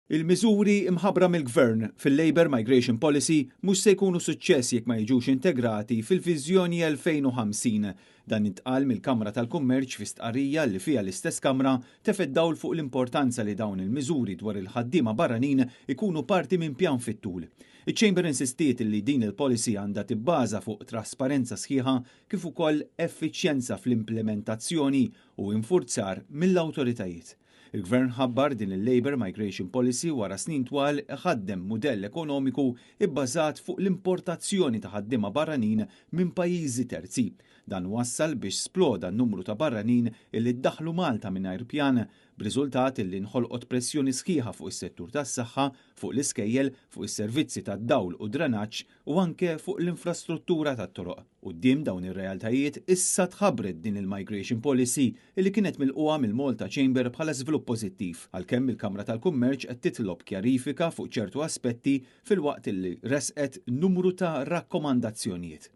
Il-miżuri imħabbra mill-Gvern fil-Labour Migration Policy mhux se jkunu suċċess jekk ma jiġux integrati fil-Viżjoni 2050. Dan intqal mill-Kamra tal-Kummerċ fi stqarrija li fiha l-istess Kamra tefed dawl fuq l-importanza li dawn il-miżuri dwar il-ħaddiema barranin ikunu parti minn pjan fit-tul. Iċ-Chamber insistiet li din il-policy għandha tibbaża fuq trasparenza sħiħa kif ukoll effiċjenza fl-implementazzjoni u infurzar mill-awtoritajiet. Il-Gvern ħabbar din il-Labour Migration Policy wara snin twal ħaddem mudell ekonomiku ibbażat fuq l-importazzjoni ta' ħaddiema barranin minn pajjiżi terzi. Dan wassal biex sploda n-numru ta' barranin illi ddaħlu Malta mingħajr pjan, b'riżultat illi nħolqot pressjoni sħiħa fuq is-settur tas-saħħa, fuq l-iskejjel, fuq is-servizzi tad-dawl u drenaġġ u anke fuq l-infrastruttura tat-toroq. Quddiem dawn ir-realtajiet issa tħabbret din il-Migration Policy illi kienet milquha mill-Malta Chamber bħala żvilupp pożittiv, għalkemm il-Kamra tal-Kummerċ qed titlob kjarifika fuq ċertu aspetti filwaqt illi resqet numru ta' rakkomandazzjonijiet.